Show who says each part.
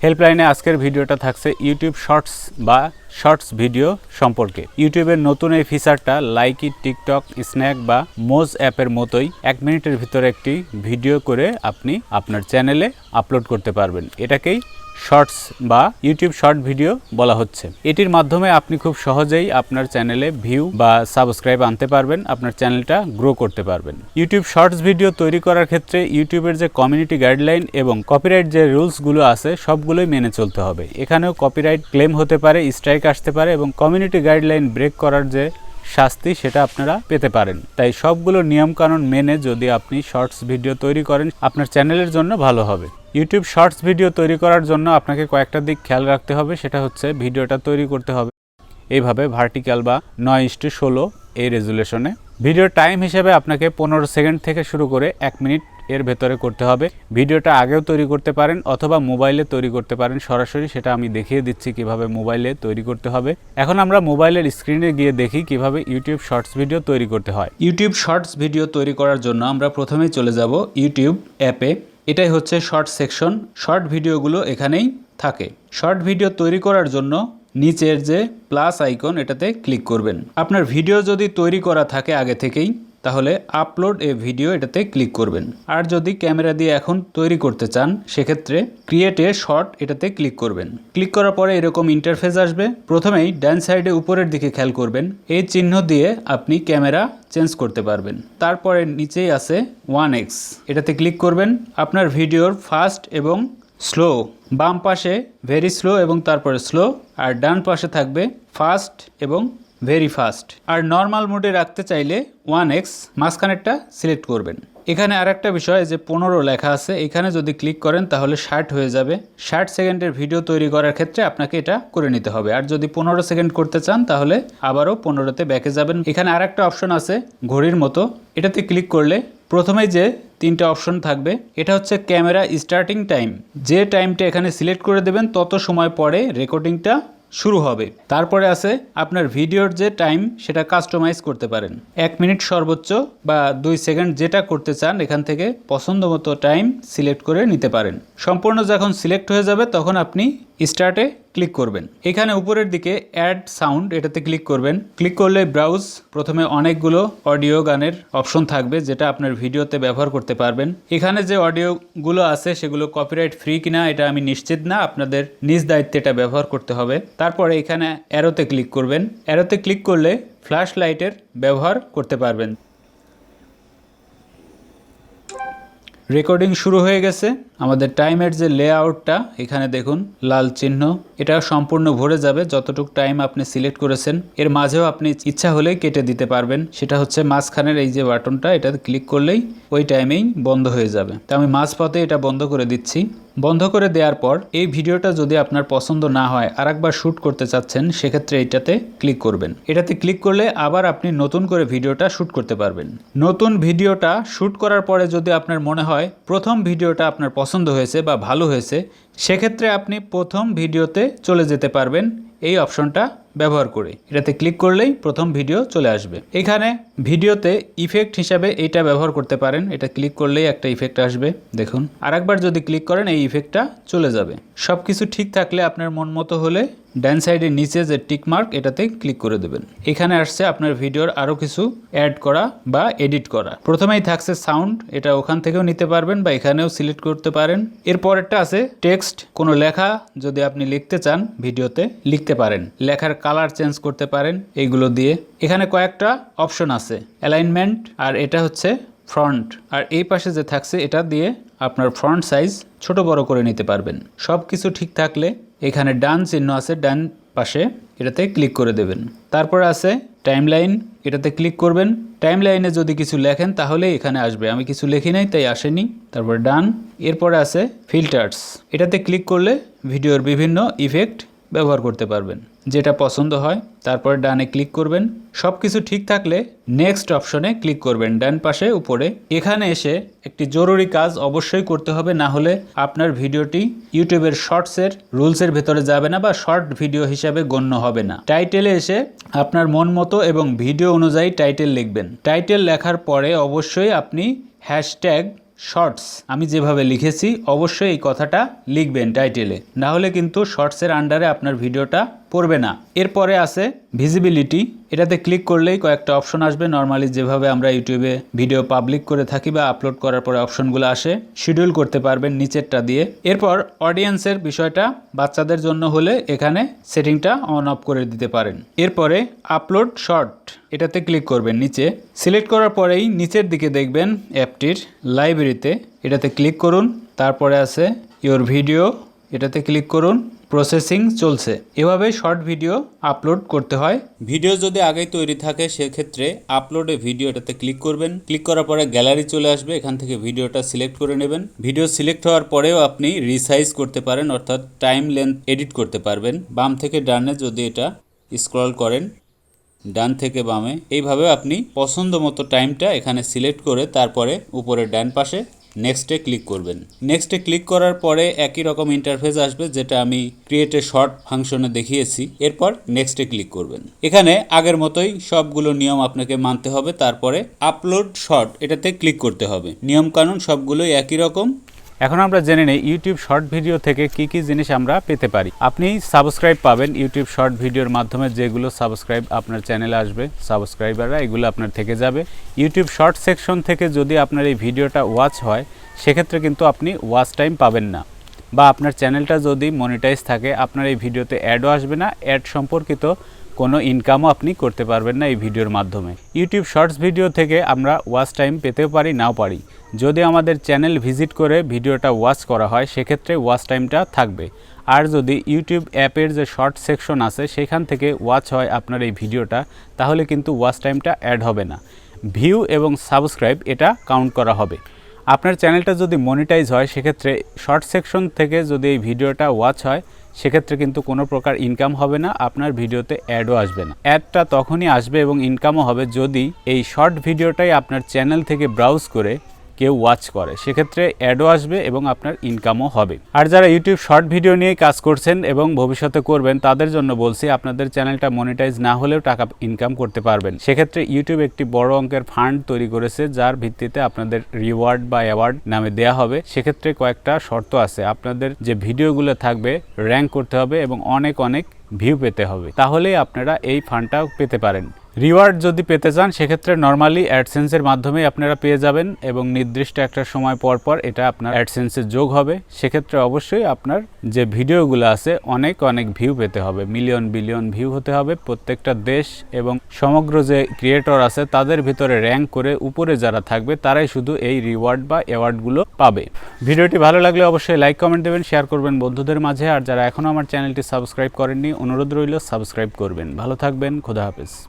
Speaker 1: হেল্পলাইনে আজকের ভিডিওটা থাকছে ইউটিউব শর্টস বা শর্টস ভিডিও সম্পর্কে। ইউটিউবের নতুন এই ফিচারটা লাইক ইট, টিকটক, স্ন্যাক বা মোজ অ্যাপের মতোই 1 মিনিটের ভিতরে একটি ভিডিও করে আপনি আপনার চ্যানেলে আপলোড করতে পারবেন। এটাকেই শর্টস বা ইউটিউব শর্ট ভিডিও বলা হচ্ছে। এটির মাধ্যমে আপনি খুব সহজেই আপনার চ্যানেলে ভিউ বা সাবস্ক্রাইব আনতে পারবেন, আপনার চ্যানেলটা গ্রো করতে পারবেন। ইউটিউব শর্টস ভিডিও তৈরি করার ক্ষেত্রে ইউটিউবের যে কমিউনিটি গাইডলাইন এবং কপিরাইট যে রুলসগুলো আছে সবগুলোই মেনে চলতে হবে। এখানেও কপিরাইট ক্লেম হতে পারে, স্ট্রাইক আসতে পারে এবং কমিউনিটি গাইডলাইন ব্রেক করার যে শাস্তি সেটা আপনারা পেতে পারেন। তাই সবগুলো নিয়মকানুন মেনে যদি আপনি শর্টস ভিডিও তৈরি করেন আপনার চ্যানেলের জন্য ভালো হবে। ইউটিউব শর্টস ভিডিও তৈরি করার জন্য আপনাকে কয়েকটা দিক খেয়াল রাখতে হবে। সেটা হচ্ছে ভিডিওটা তৈরি করতে হবে এইভাবে ভার্টিক্যাল বা 9:16 এই রেজুলেশনে। ভিডিও টাইম হিসেবে আপনাকে 15 সেকেন্ড থেকে শুরু করে 1 মিনিট এর ভেতরে করতে হবে। ভিডিওটা আগেও তৈরি করতে পারেন অথবা মোবাইলে তৈরি করতে পারেন সরাসরি, সেটা আমি দেখিয়ে দিচ্ছি কিভাবে মোবাইলে তৈরি করতে হবে। এখন আমরা মোবাইলের স্ক্রিনে গিয়ে দেখি কিভাবে ইউটিউব শর্টস ভিডিও তৈরি করতে হয়। ইউটিউব শর্টস ভিডিও তৈরি করার জন্য আমরা প্রথমেই চলে যাব ইউটিউব অ্যাপে। এটাই হচ্ছে শর্ট সেকশন, শর্ট ভিডিওগুলো এখানেই থাকে। শর্ট ভিডিও তৈরি করার জন্য নিচের যে প্লাস আইকন এটাতে ক্লিক করবেন। আপনার ভিডিও যদি তৈরি করা থাকে আগে থেকেই তাহলে আপলোড এ ভিডিও এটাতে ক্লিক করবেন। আর যদি ক্যামেরা দিয়ে এখন তৈরি করতে চান সেক্ষেত্রে ক্রিয়েট এ শর্ট এটাতে ক্লিক করবেন। ক্লিক করার পরে এরকম ইন্টারফেস আসবে। প্রথমেই ডান সাইডে উপরের দিকে খেয়াল করবেন, এই চিহ্ন দিয়ে আপনি ক্যামেরা চেঞ্জ করতে পারবেন। তারপরে নিচেই আছে 1x, এটাতে ক্লিক করবেন। আপনার ভিডিওর ফাস্ট এবং স্লো, বাম পাশে ভেরি স্লো এবং তারপরে স্লো, আর ডান পাশে থাকবে ফাস্ট এবং ভেরি ফাস্ট। আর নর্মাল মোডে রাখতে চাইলে 1x, মাঝখানেরটা সিলেক্ট করবেন। এখানে আরেকটা বিষয় যে 15 লেখা আছে, এখানে যদি ক্লিক করেন তাহলে 60 হয়ে যাবে। 60 সেকেন্ডের ভিডিও তৈরি করার ক্ষেত্রে আপনাকে এটা করে নিতে হবে। আর যদি 15 সেকেন্ড করতে চান তাহলে আবারও 15তে ব্যাকে যাবেন। এখানে আরেকটা অপশন আছে ঘড়ির মতো, এটাতে ক্লিক করলে প্রথমেই যে 3টা অপশন থাকবে এটা হচ্ছে ক্যামেরা স্টার্টিং টাইম। যে টাইমটা এখানে সিলেক্ট করে দেবেন তত সময় পরে রেকর্ডিংটা শুরু হবে। তারপরে আছে আপনার ভিডিওর যে টাইম সেটা কাস্টমাইজ করতে পারেন, 1 মিনিট সর্বোচ্চ বা 2 সেকেন্ড, যেটা করতে চান এখান থেকে পছন্দ মতো টাইম সিলেক্ট করে নিতে পারেন। সম্পূর্ণ যখন সিলেক্ট হয়ে যাবে তখন আপনি স্টার্টে ক্লিক করবেন। এখানে উপরের দিকে অ্যাড সাউন্ড এটাতে ক্লিক করবেন। ক্লিক করলে ব্রাউজ, প্রথমে অনেকগুলো অডিও গানের অপশন থাকবে যেটা আপনার ভিডিওতে ব্যবহার করতে পারবেন। এখানে যে অডিওগুলো আছে সেগুলো কপিরাইট ফ্রি কিনা এটা আমি নিশ্চিত না, আপনাদের নিজ দায়িত্বে এটা ব্যবহার করতে হবে। তারপরে এখানে অ্যারোতে ক্লিক করবেন। অ্যারোতে ক্লিক করলে ফ্ল্যাশ লাইটের ব্যবহার করতে পারবেন। রেকর্ডিং শুরু হয়ে গেছে। আমাদের টাইমের যে লেআউটটা এখানে দেখুন লাল চিহ্ন, এটা সম্পূর্ণ ভরে যাবে যতটুকু টাইম আপনি সিলেক্ট করেছেন। এর মাঝেও আপনি ইচ্ছা হলে কেটে দিতে পারবেন, সেটা হচ্ছে মাঝখানের এই যে বাটনটা এটাতে ক্লিক করলেই ওই টাইমেই বন্ধ হয়ে যাবে। তো আমি মাঝপথে এটা বন্ধ করে দিচ্ছি। বন্ধ করে দেওয়ার পর এই ভিডিওটা যদি আপনার পছন্দ না হয় আরেকবার শ্যুট করতে চাচ্ছেন সেক্ষেত্রে এটাতে ক্লিক করবেন। এটাতে ক্লিক করলে আবার আপনি নতুন করে ভিডিওটা শ্যুট করতে পারবেন। নতুন ভিডিওটা শ্যুট করার পরে যদি আপনার মনে হয় প্রথম ভিডিওটা আপনার পছন্দ হয়েছে বা ভালো হয়েছে সেক্ষেত্রে আপনি প্রথম ভিডিওতে চলে যেতে পারবেন এই অপশনটা ব্যবহার করে। এটাতে ক্লিক করলেই প্রথম ভিডিও চলে আসবে। এখানে ভিডিওতে ইফেক্ট হিসাবে এইটা ব্যবহার করতে পারেন। এটা ক্লিক করলেই একটা ইফেক্ট আসবে দেখুন। আরেকবার যদি ক্লিক করেন এই ইফেক্টটা চলে যাবে। সব কিছু ঠিক থাকলে আপনার মন মতো হলে ডান সাইডের নিচে যে টিক মার্ক এটাতে ক্লিক করে দেবেন। এখানে আসছে আপনার ভিডিওর আরও কিছু অ্যাড করা বা এডিট করা। প্রথমেই থাকছে সাউন্ড, এটা ওখান থেকেও নিতে পারবেন বা এখানেও সিলেক্ট করতে পারেন। এরপরেরটা আছে টেক্সট, কোনো লেখা যদি আপনি লিখতে চান ভিডিওতে লিখতে পারেন, লেখার কালার চেঞ্জ করতে পারেন এইগুলো দিয়ে। এখানে কয়েকটা অপশন আছে, অ্যালাইনমেন্ট, আর এটা হচ্ছে ফ্রন্ট, আর এই পাশে যে থাকছে এটা দিয়ে আপনার ফ্রন্ট সাইজ ছোট বড় করে নিতে পারবেন। সব কিছু ঠিক থাকলে এখানে ডান চিহ্ন আছে ডান পাশে, এটাতে ক্লিক করে দেবেন। তারপরে আছে টাইমলাইন, এটাতে ক্লিক করবেন। টাইমলাইনে যদি কিছু লেখেন তাহলে এখানে আসবে, আমি কিছু লিখি নাই তাই আসেনি। তারপর ডান। এরপরে আছে ফিল্টার্স, এটাতে ক্লিক করলে ভিডিওর বিভিন্ন ইফেক্ট ব্যবহার করতে পারবেন যেটা পছন্দ হয়। তারপরে ডানে ক্লিক করবেন। সব কিছু ঠিক থাকলে নেক্সট অপশনে ক্লিক করবেন ডান পাশে উপরে। এখানে এসে একটি জরুরি কাজ অবশ্যই করতে হবে, না হলে আপনার ভিডিওটি ইউটিউবের শর্টসের রুলসের ভেতরে যাবে না বা শর্ট ভিডিও হিসাবে গণ্য হবে না। টাইটেলে এসে আপনার মন মতো এবং ভিডিও অনুযায়ী টাইটেল লিখবেন। টাইটেল লেখার পরে অবশ্যই আপনি হ্যাশট্যাগ শর্টস আমি যেভাবে লিখেছি অবশ্যই এই কথাটা লিখবেন টাইটেলে, না হলে কিন্তু শর্টসের আন্ডারে আপনার ভিডিওটা পড়বে না। এরপরে আছে ভিজিবিলিটি, এটাতে ক্লিক করলেই কয়েকটা অপশন আসবে। নর্মালি যেভাবে আমরা ইউটিউবে ভিডিও পাবলিক করে থাকি বা আপলোড করার পরে অপশনগুলো আসে, শিডিউল করতে পারবেন নিচেরটা দিয়ে। এরপর অডিয়েন্সের বিষয়টা বাচ্চাদের জন্য হলে এখানে সেটিংটা অন অফ করে দিতে পারেন। এরপরে আপলোড শর্ট, এটাতে ক্লিক করবেন নিচে। সিলেক্ট করার পরেই নিচের দিকে দেখবেন অ্যাপটির লাইব্রেরিতে, এটাতে ক্লিক করুন। তারপরে আছে ইওর ভিডিও, এটাতে ক্লিক করুন। প্রসেসিং চলছে। এভাবে শর্ট ভিডিও আপলোড করতে হয়। ভিডিও যদি আগেই তৈরি থাকে সেক্ষেত্রে আপলোডে ভিডিও, এটাতে ক্লিক করবেন। ক্লিক করার পরে গ্যালারি চলে আসবে, এখান থেকে ভিডিওটা সিলেক্ট করে নেবেন। ভিডিও সিলেক্ট হওয়ার পরেও আপনি রিসাইজ করতে পারেন, অর্থাৎ টাইম লেন্থ এডিট করতে পারবেন। বাম থেকে ডানে যদি এটা স্ক্রল করেন, ডান থেকে বামে, এইভাবে আপনি পছন্দ মতো টাইমটা এখানে সিলেক্ট করে তারপরে উপরে ডান পাশে নেক্সটে ক্লিক করবেন। নেক্সটে ক্লিক করার পরে একই রকম ইন্টারফেস আসবে যেটা আমি ক্রিয়েট এ শর্ট ফাংশনে দেখিয়েছি। এরপর নেক্সটে ক্লিক করবেন। এখানে আগের মতোই সবগুলো নিয়ম আপনাকে মানতে হবে। তারপরে আপলোড শর্ট, এটাতে ক্লিক করতে হবে। নিয়ম কানুন সবগুলোই একই রকম। এখন আমরা জেনে নেই ইউটিউব শর্ট ভিডিও থেকে কি কি জিনিস আমরা পেতে পারি। আপনি সাবস্ক্রাইব পাবেন ইউটিউব শর্ট ভিডিওর মাধ্যমে, যেগুলো সাবস্ক্রাইব আপনার চ্যানেলে আসবে, সাবস্ক্রাইবাররা এগুলো আপনার থেকে যাবে। ইউটিউব শর্ট সেকশন থেকে যদি আপনার এই ভিডিওটা ওয়াচ হয় সেক্ষেত্রে কিন্তু আপনি ওয়াচ টাইম পাবেন না, বা আপনার চ্যানেলটা যদি মনিটাইজ থাকে আপনার এই ভিডিওতে অ্যাডও আসবে না, অ্যাড সম্পর্কিত কোনো ইনকামও আপনি করতে পারবেন না এই ভিডিওর মাধ্যমে। ইউটিউব শর্টস ভিডিও থেকে আমরা ওয়াচ টাইম পেতেও পারি, নাও পারি। যদি আমাদের চ্যানেল ভিজিট করে ভিডিওটা ওয়াচ করা হয় সেক্ষেত্রে ওয়াচ টাইমটা থাকবে। আর যদি ইউটিউব অ্যাপের যে শর্ট সেকশন আছে সেখান থেকে ওয়াচ হয় আপনার এই ভিডিওটা, তাহলে কিন্তু ওয়াচ টাইমটা অ্যাড হবে না। ভিউ এবং সাবস্ক্রাইব এটা কাউন্ট করা হবে। আপনার চ্যানেলটা যদি মনিটাইজ হয় সেক্ষেত্রে শর্ট সেকশন থেকে যদি এই ভিডিওটা ওয়াচ হয় সেক্ষেত্রে কিন্তু কোনো প্রকার ইনকাম হবে না, আপনার ভিডিওতে অ্যাডও আসবে না। অ্যাডটা তখনই আসবে এবং ইনকামও হবে যদি এই শর্ট ভিডিওটাই আপনার চ্যানেল থেকে ব্রাউজ করে কেউ ওয়াচ করে, সেক্ষেত্রে অ্যাডও আসবে এবং আপনার ইনকামও হবে। আর যারা ইউটিউব শর্ট ভিডিও নিয়ে কাজ করছেন এবং ভবিষ্যতে করবেন তাদের জন্য বলছি, আপনাদের চ্যানেলটা মনিটাইজ না হলেও টাকা ইনকাম করতে পারবেন। সেক্ষেত্রে ইউটিউব একটি বড় অঙ্কের ফান্ড তৈরি করেছে যার ভিত্তিতে আপনাদের রিওয়ার্ড বা অ্যাওয়ার্ড নামে দেয়া হবে। সেক্ষেত্রে কয়েকটা শর্ত আছে, আপনাদের যে ভিডিওগুলো থাকবে র্যাঙ্ক করতে হবে এবং অনেক ভিউ পেতে হবে, তাহলেই আপনারা এই ফান্ডটাও পেতে পারেন। রিওয়ার্ড যদি পেতে চান সেক্ষেত্রে নর্মালি অ্যাডসেন্সের মাধ্যমে আপনারা পেয়ে যাবেন এবং নির্দিষ্ট একটা সময় পর পর এটা আপনার অ্যাডসেন্সে যোগ হবে। সেক্ষেত্রে অবশ্যই আপনার যে ভিডিওগুলো আছে অনেক ভিউ পেতে হবে, মিলিয়ন বিলিয়ন ভিউ হতে হবে। প্রত্যেকটা দেশ এবং সমগ্র যে ক্রিয়েটর আছে তাদের ভিতরে র্যাঙ্ক করে উপরে যারা থাকবে তারাই শুধু এই রিওয়ার্ড বা অ্যাওয়ার্ডগুলো পাবে। ভিডিওটি ভালো লাগলে অবশ্যই লাইক কমেন্ট দেবেন, শেয়ার করবেন বন্ধুদের মাঝে। আর যারা এখনও আমার চ্যানেলটি সাবস্ক্রাইব করেননি অনুরোধ রইল সাবস্ক্রাইব করবেন। ভালো থাকবেন, খোদা হাফেজ।